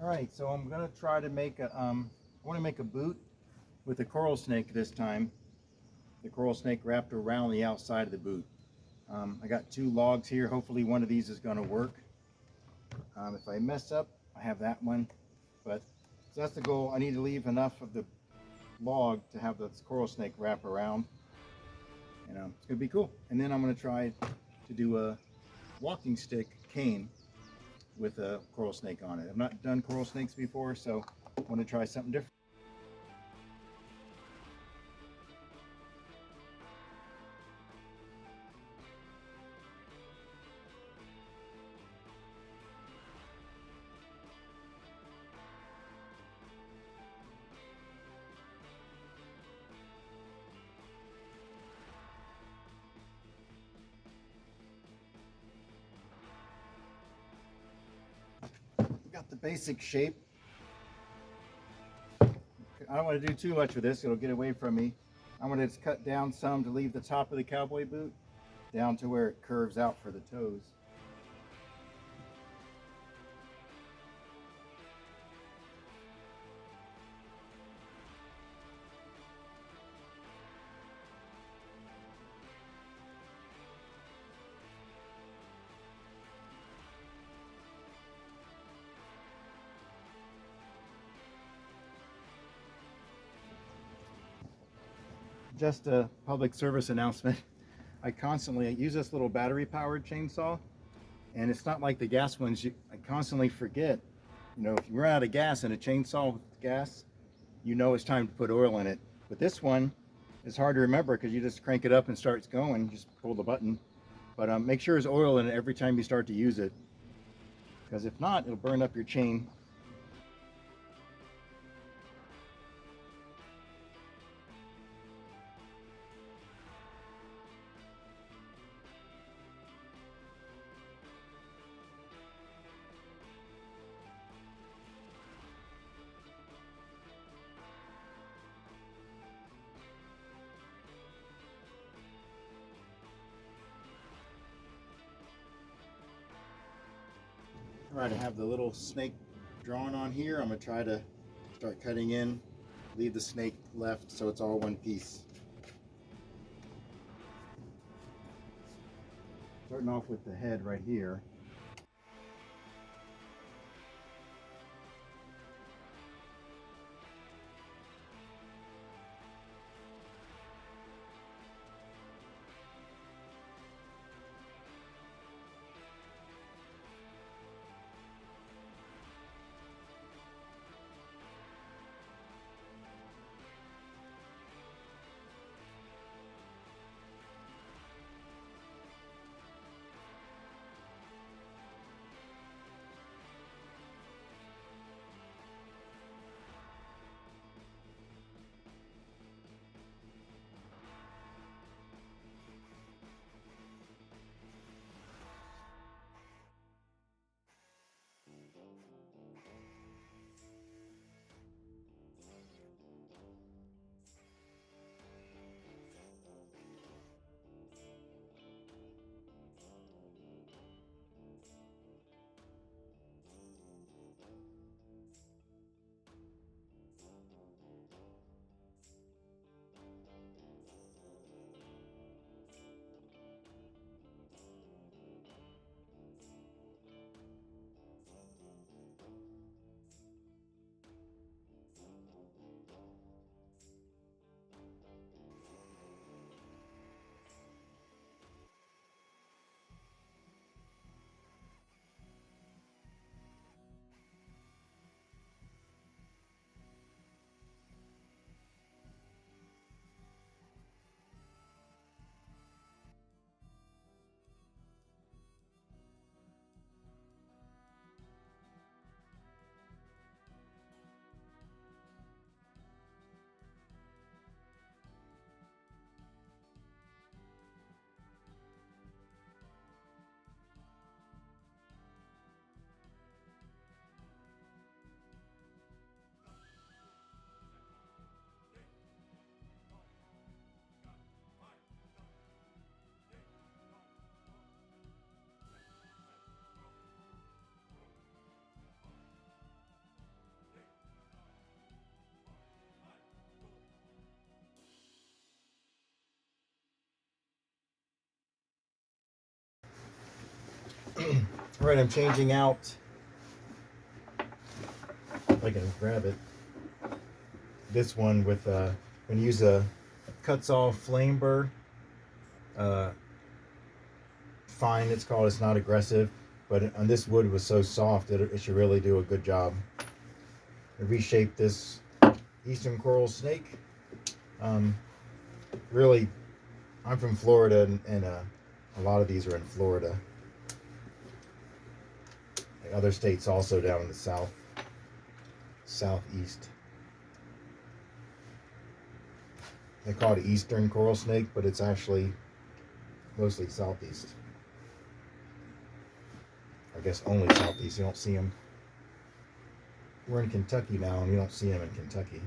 All right, so I'm gonna try to make a, I want to make a boot with a coral snake this time. The coral snake wrapped around the outside of the boot. I got two logs here. Hopefully one of these is gonna work. If I mess up, I have that one. But so that's the goal. I need to leave enough of the log to have the coral snake wrap around. And it's gonna be cool. And then I'm gonna try to do a walking stick cane with a coral snake on it. I've not done coral snakes before, so I want to try something different. Got the basic shape. I don't want to do too much with this, it'll get away from me. I'm going to just cut down some to leave the top of the cowboy boot down to where it curves out for the toes. Just a public service announcement. I constantly use this little battery powered chainsaw, and it's not like the gas ones. I constantly forget, if you run out of gas in a chainsaw with gas, it's time to put oil in it. But this one is hard to remember because you just crank it up and starts going, just pull the button. But make sure there's oil in it every time you start to use it, because if not, it'll burn up your chain. All right, I have the little snake drawn on here. I'm gonna try to start cutting in, leave the snake left so it's all one piece. Starting off with the head right here. All right, I'm changing out, if I can grab it, this one with, I'm going to use a Cuts Off Flame Burr. Fine, it's called. It's not aggressive, but on this wood was so soft that it should really do a good job. I reshaped this eastern coral snake. Really, I'm from Florida, and a lot of these are in Florida. Like other states also down in the southeast. They call it eastern coral snake, but it's actually mostly southeast. I guess only southeast. You don't see them. We're in Kentucky now, and you don't see them in Kentucky.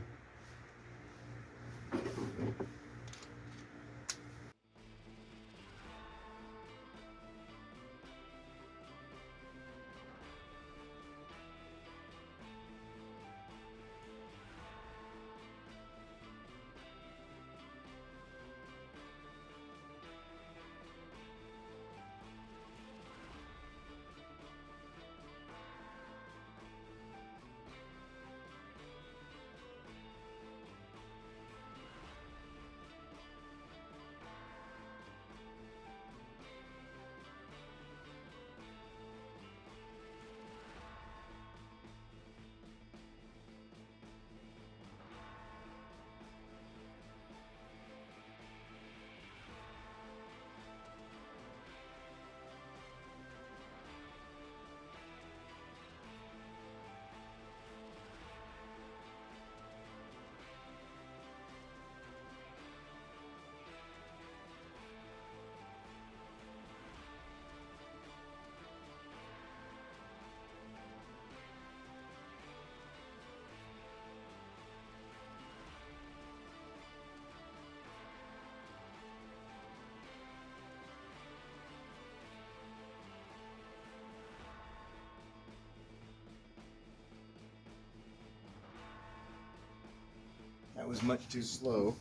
That was much too slow.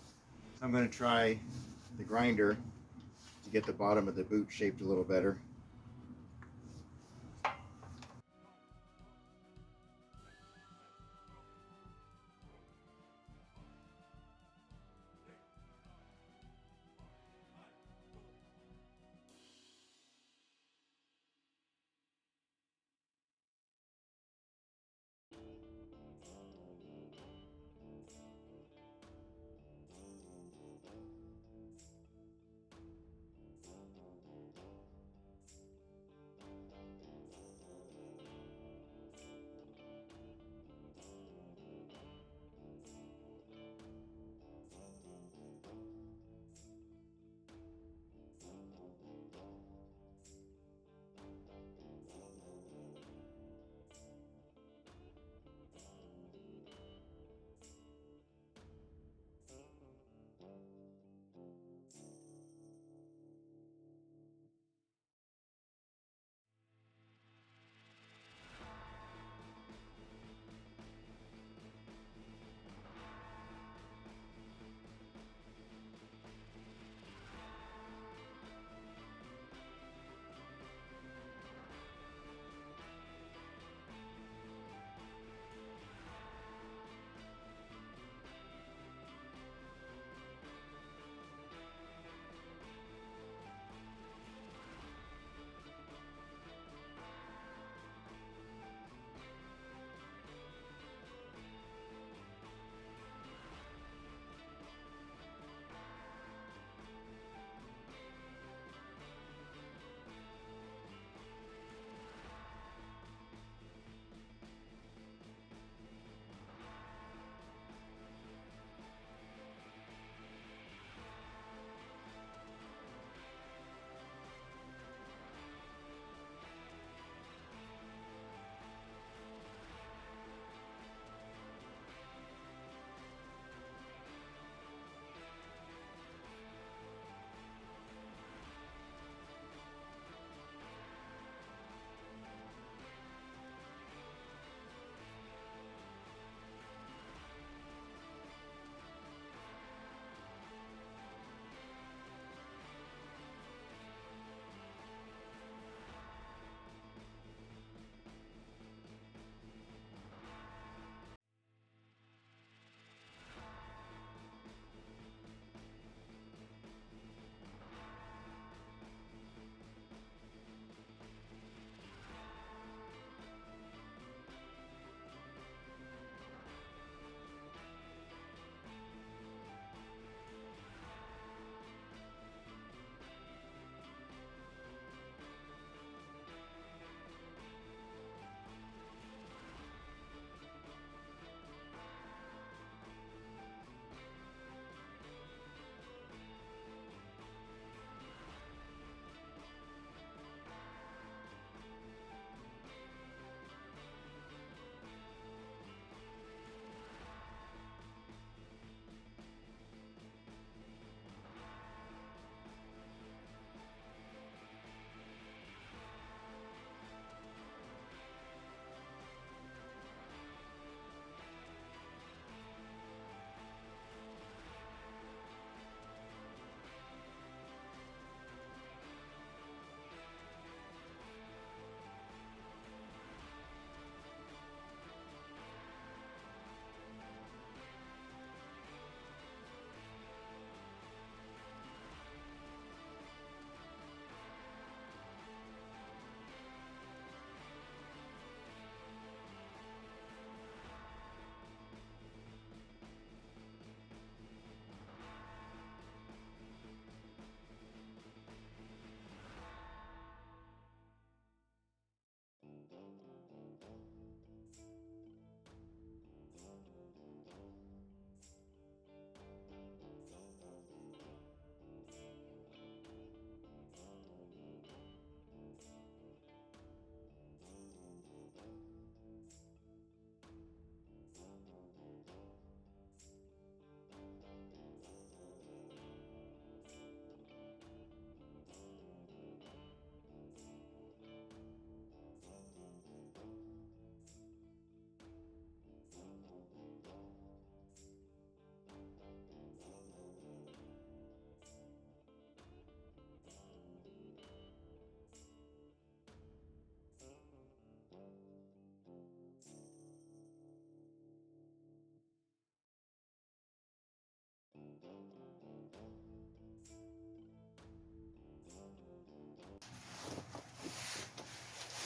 I'm going to try the grinder to get the bottom of the boot shaped a little better.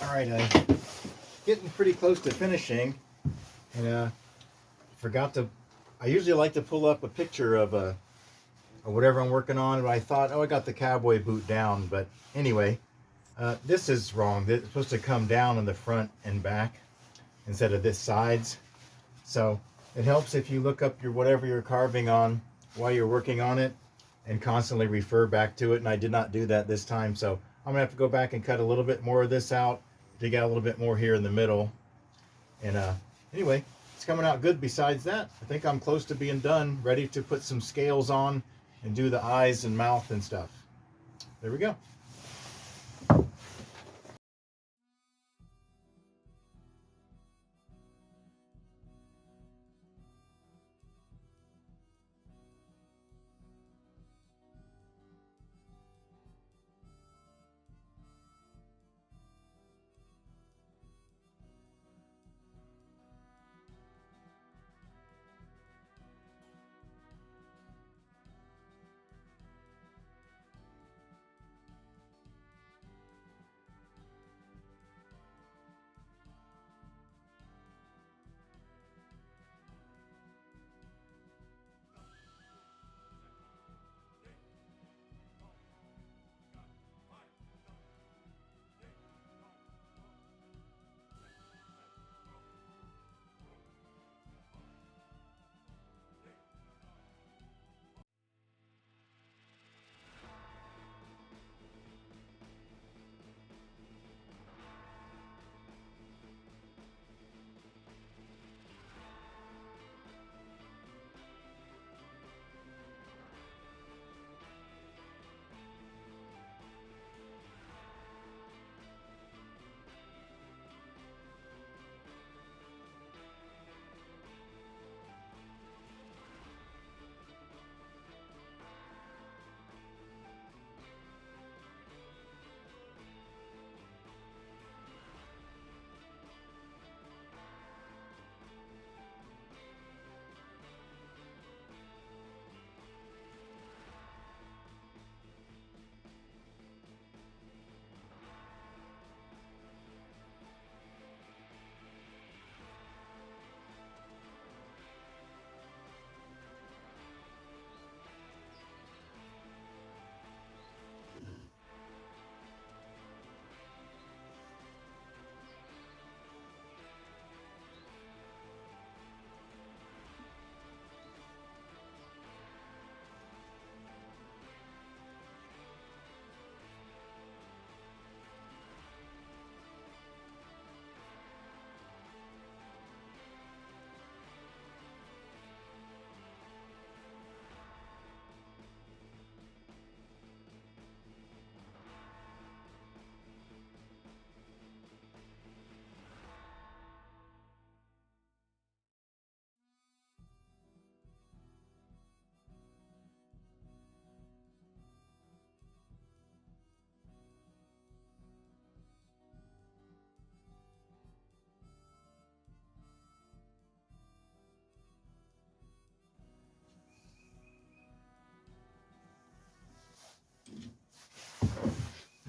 All right, I'm getting pretty close to finishing, and forgot to. I usually like to pull up a picture of whatever I'm working on, but I thought, oh, I got the cowboy boot down. But anyway, this is wrong. It's supposed to come down in the front and back instead of this sides. So it helps if you look up your whatever you're carving on while you're working on it and constantly refer back to it. And I did not do that this time, so I'm gonna have to go back and cut a little bit more of this out, dig out a little bit more here in the middle. And anyway, it's coming out good. Besides that, I think I'm close to being done, ready to put some scales on and do the eyes and mouth and stuff. There we go.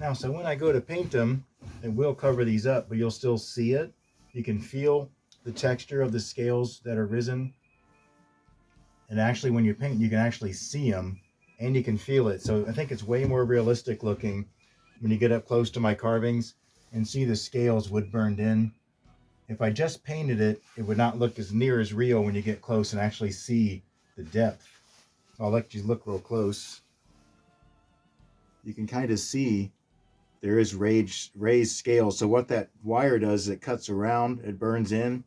Now, so when I go to paint them, and we'll cover these up, but you'll still see it. You can feel the texture of the scales that are risen. And actually, when you paint, you can actually see them and you can feel it. So I think it's way more realistic looking when you get up close to my carvings and see the scales wood burned in. If I just painted it, it would not look as near as real when you get close and actually see the depth. So I'll let you look real close. You can kind of see there is raised scales. So what that wire does is it cuts around, it burns in,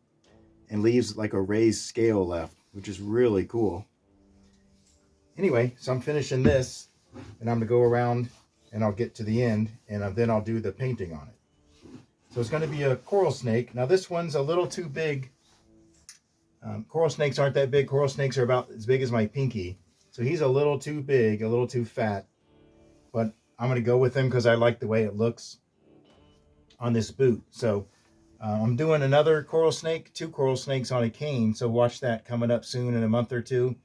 and leaves like a raised scale left, which is really cool. Anyway, so I'm finishing this, and I'm gonna go around and I'll get to the end, and then I'll do the painting on it. So it's gonna be a coral snake. Now this one's a little too big. Coral snakes aren't that big. Coral snakes are about as big as my pinky. So he's a little too big, a little too fat, but I'm gonna go with him because I like the way it looks on this boot. So I'm doing another coral snake, 2 coral snakes on a cane. So watch that coming up soon in a month or 2.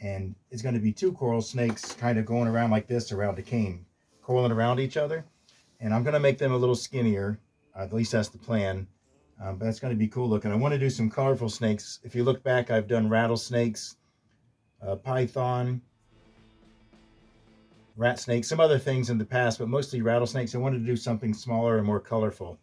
And it's going to be 2 coral snakes kind of going around like this around the cane, coiling around each other. And I'm going to make them a little skinnier At least that's the plan. But that's going to be cool looking. I want to do some colorful snakes. If you look back, I've done rattlesnakes, python, rat snakes, some other things in the past, but mostly rattlesnakes. I wanted to do something smaller and more colorful.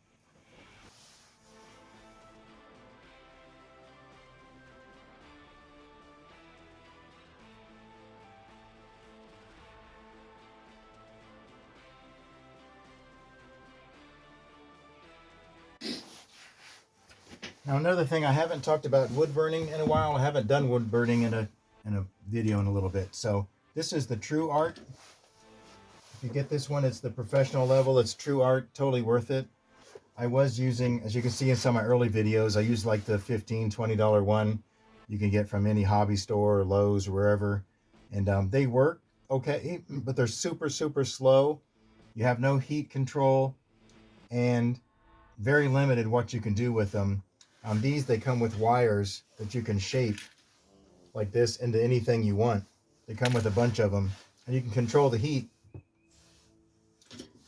Now another thing, I haven't talked about wood burning in a while. I haven't done wood burning in a video in a little bit. So this is the True Art. If you get this one, it's the professional level. It's True Art, totally worth it. I was using, as you can see in some of my early videos, I used like the $15, $20 one you can get from any hobby store or Lowe's or wherever. And they work okay, but they're super, super slow. You have no heat control and very limited what you can do with them. On these, they come with wires that you can shape like this into anything you want. They come with a bunch of them, and you can control the heat.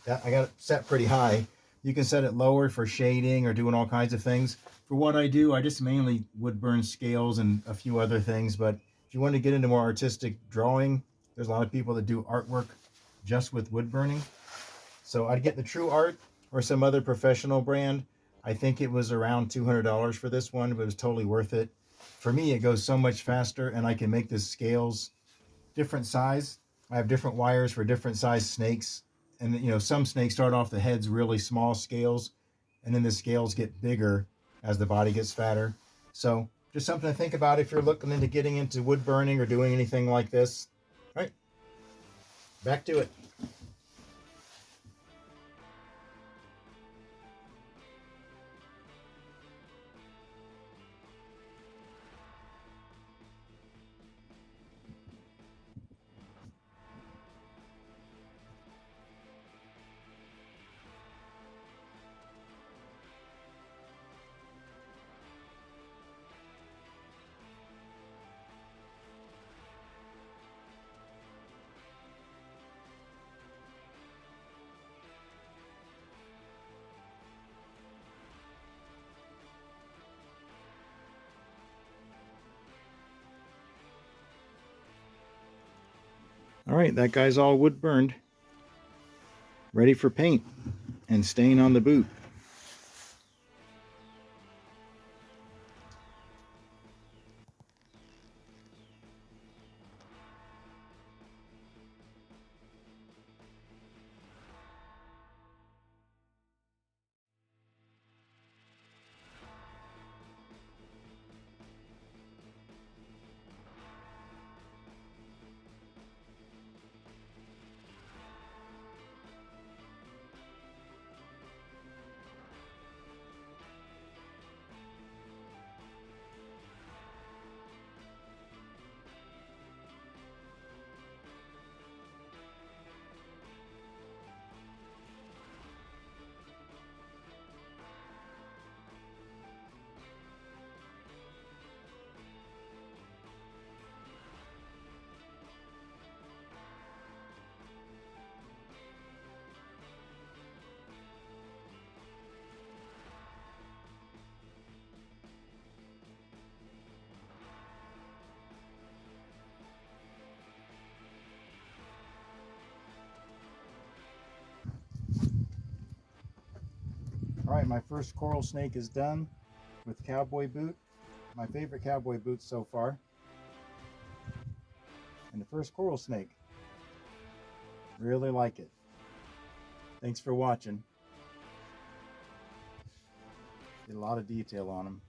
I got it set pretty high. You can set it lower for shading or doing all kinds of things. For what I do, I just mainly wood burn scales and a few other things. But if you want to get into more artistic drawing, there's a lot of people that do artwork just with wood burning. So I'd get the True Art or some other professional brand. I think it was around $200 for this one, but it was totally worth it. For me, it goes so much faster, and I can make the scales different size. I have different wires for different size snakes. And you know, some snakes start off the heads really small scales, and then the scales get bigger as the body gets fatter. So just something to think about if you're looking into getting into wood burning or doing anything like this. All right, back to it. All right, that guy's all wood burned, ready for paint and stain on the boot. All right, my first coral snake is done with cowboy boot. My favorite cowboy boot so far. And the first coral snake. Really like it. Thanks for watching. Did a lot of detail on them.